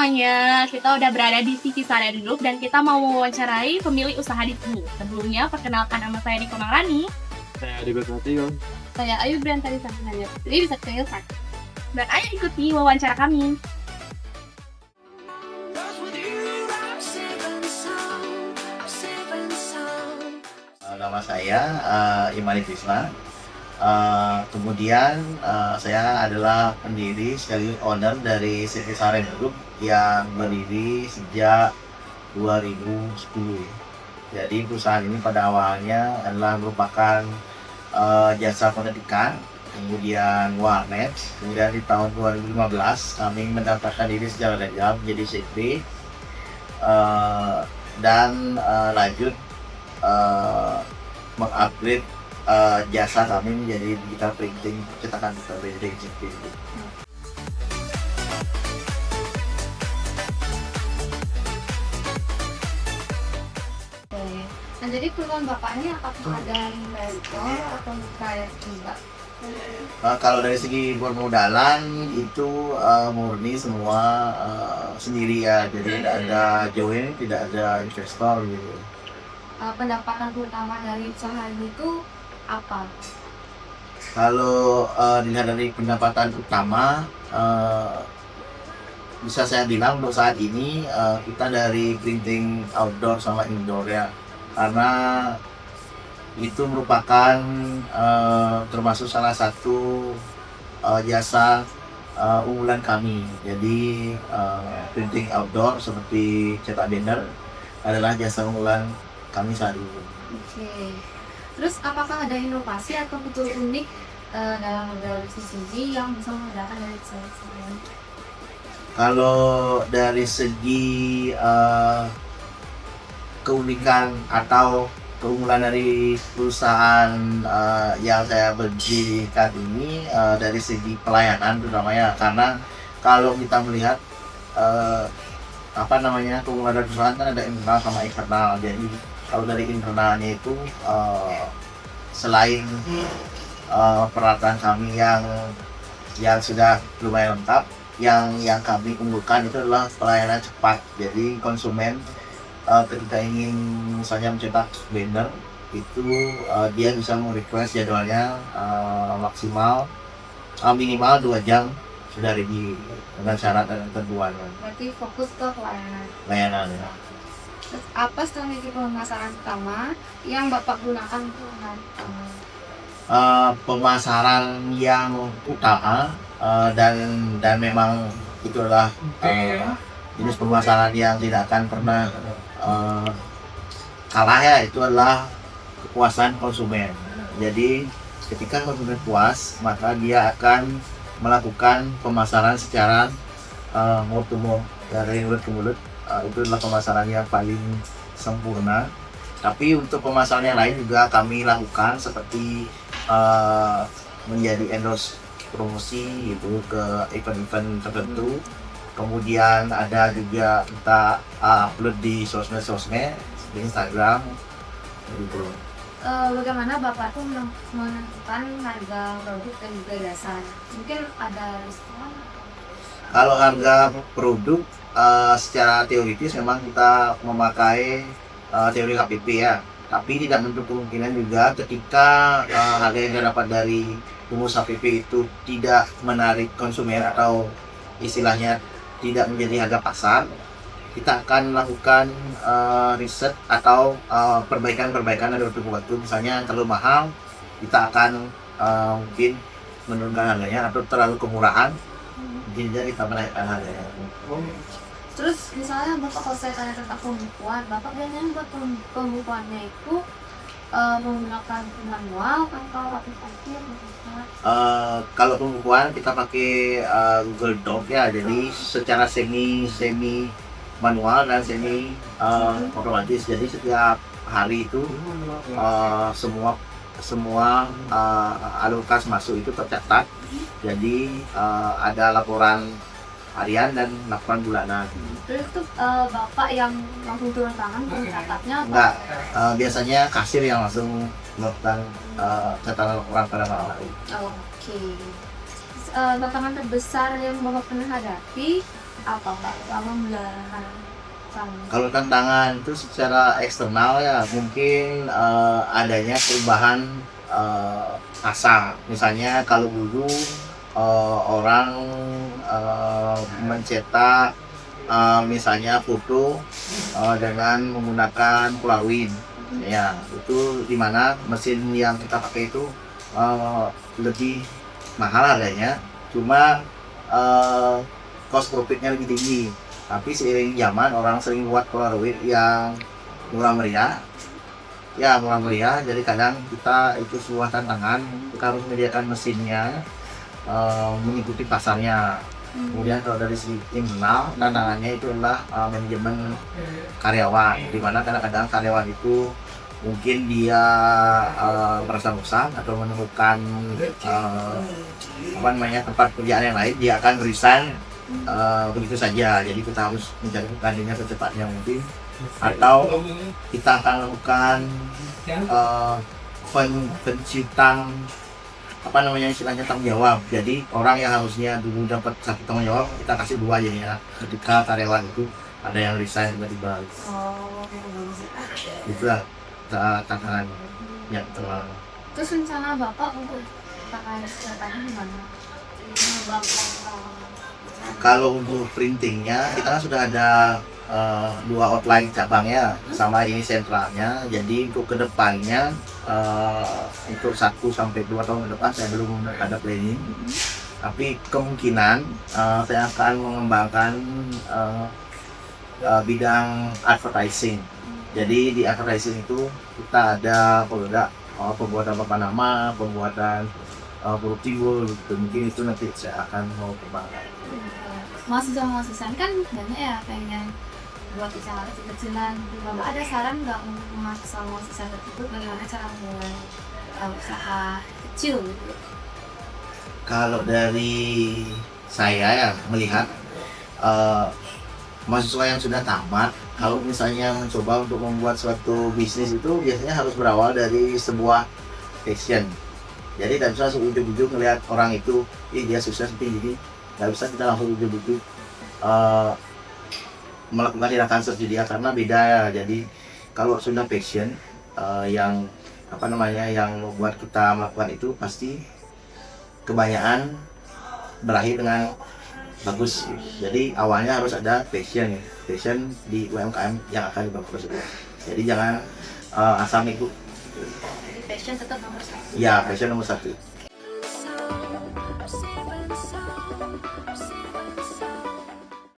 semuanya, kita udah berada di TV Sadar Group dan kita mau mewawancarai pemilik usaha di sini. Sebelumnya, perkenalkan nama saya Niko Mangrani. Saya Adi Berkatio. Saya Ayu Briantari Santinanya. Jadi bisa dipanggil Kak. Dan ayo ikuti wawancara kami. Nama saya Imani Krisna. Kemudian saya adalah pendiri sekaligus owner dari CV Saren Group yang berdiri sejak 2010. Jadi perusahaan ini pada awalnya adalah merupakan jasa pendidikan, kemudian warnet. Kemudian di tahun 2015 kami mendaftarkan diri secara legal menjadi CV dan lanjut mengupgrade jasa kami menjadi digital printing, cetakan digital printing seperti itu. Nah, jadi peluang bapaknya apakah ada investor atau kayak enggak? Kalau dari segi permodalan itu murni semua sendiri ya, jadi tidak ada join, tidak ada investor gitu. Pendapatan utama dari usaha itu apa? Kalau dilihat dari pendapatan utama, bisa saya bilang untuk saat ini kita dari printing outdoor sama indoor ya, karena itu merupakan termasuk salah satu jasa unggulan kami. Jadi printing outdoor seperti cetak banner adalah jasa unggulan kami saat ini. Oke. Terus apakah ada inovasi atau fitur unik dalam model CCG yang bisa membedakan dari selain? Kalau dari segi keunikan atau keunggulan dari perusahaan yang saya berdirikan ini dari segi pelayanan terutamanya, karena kalau kita melihat keunggulan dari perusahaan kan ada internal sama eksternal. Jadi kalau dari internalnya itu selain peralatan kami yang sudah lumayan lengkap, yang kami unggulkan itu adalah pelayanan cepat. Jadi konsumen ketika ingin misalnya mencetak banner itu dia bisa merequest jadwalnya maksimal minimal 2 jam sudah ready dengan syarat dan ketentuan. Berarti fokus ke Layanan ya. Terus apa strategi pemasaran utama yang Bapak gunakan untuk pemasaran yang utama dan memang itulah jenis pemasaran yang tidak akan pernah kalah ya, itu adalah kepuasan konsumen. Jadi ketika konsumen puas, maka dia akan melakukan pemasaran secara mouth to mouth, dari mulut ke mulut. Itu adalah pemasaran yang paling sempurna. Tapi untuk pemasaran yang lain juga kami lakukan, seperti menjadi endorse promosi gitu ke event-event tertentu. Kemudian ada juga kita upload di sosmed di Instagram gitu. Bagaimana Bapak tuh menentukan harga produk dan juga jasa? Mungkin ada restoran? Kalau harga produk secara teoritis memang kita memakai teori KPP ya, tapi tidak menutup kemungkinan juga ketika harga yang didapat dari rumus KPP itu tidak menarik konsumen atau istilahnya tidak menjadi harga pasar, kita akan melakukan riset atau perbaikan-perbaikan dari waktu ke waktu. Misalnya terlalu mahal, kita akan mungkin menurunkan harganya, atau terlalu kemurahan, jadi kita menaikkan harganya. Terus misalnya Bapak, kalau saya tanya tentang pembukuan, Bapak biasanya buat pembukuannya itu menggunakan manual atau aplikasi? Kalau pembukuan kita pakai Google Doc ya, jadi secara semi manual dan semi otomatis. Jadi setiap hari itu semua alur-kas masuk itu tercatat. Jadi ada laporan harian dan laporan bulanan. Terus itu Bapak yang langsung turun tangan mencatatnya? Enggak, biasanya kasir yang langsung melakukan catatan laporan pada malam hari. Oke. Tantangan terbesar yang Bapak pernah hadapi apa Pak selama menjalankan usaha? Kalau tantangan itu secara eksternal ya mungkin adanya perubahan pasar. Misalnya kalau dulu orang mencetak misalnya foto dengan menggunakan Polaroid, ya itu dimana mesin yang kita pakai itu lebih mahal harganya, cuma cost profitnya lebih tinggi. Tapi seiring zaman orang sering buat Polaroid yang murah meriah, jadi kadang kita itu sebuah tantangan, kita harus menyediakan mesinnya mengikuti pasarnya. Kemudian kalau dari segi internal, tantangannya itu adalah manajemen karyawan, di mana kadang-kadang karyawan itu mungkin dia merasa bosan atau menemukan tempat kerjaan yang lain, dia akan resign begitu saja. Jadi kita harus mencari pegantinya secepatnya mungkin, atau kita akan lakukan penciutan istilahnya tanggung jawab. Jadi orang yang harusnya dulu dapat satu tanggung jawab, kita kasih dua aja ya ketika karyawan itu ada yang resign tiba-tiba. Itulah tantangan yang terlalu. Terus rencana Bapak untuk terkait kegiatannya gimana? Mengembangkan Kalau untuk printingnya kita kan sudah ada dua outline cabangnya sama ini sentralnya. Jadi untuk kedepannya untuk 1 sampai 2 tahun ke depan saya belum ada planning. Tapi kemungkinan saya akan mengembangkan bidang advertising. Jadi di advertising itu kita ada produk pembuatan papan nama, pembuatan huruf timbul gitu. Mungkin itu nanti saya akan mau kembangkan. mahasiswa kan banyak ya pengen buat usaha kecil-kecilan. Bapak ada saran nggak untuk mahasiswa tersebut bagaimana cara memulai usaha kecil gitu? Kalau dari saya ya melihat mahasiswa yang sudah tamat, kalau misalnya mencoba untuk membuat suatu bisnis itu biasanya harus berawal dari sebuah passion. Jadi tidak bisa ujug-ujug melihat orang itu, dia sukses jadi nggak bisa kita langsung ujug-ujug melakukan tindakan seperti dia, karena beda ya. Jadi kalau sudah passion yang membuat kita melakukan itu, pasti kebanyakan berakhir dengan bagus. Jadi awalnya harus ada passion di UMKM yang akan dibangun tersebut. Jadi jangan asal ikut. Jadi passion tetap nomor 1. Ya, passion nomor 1.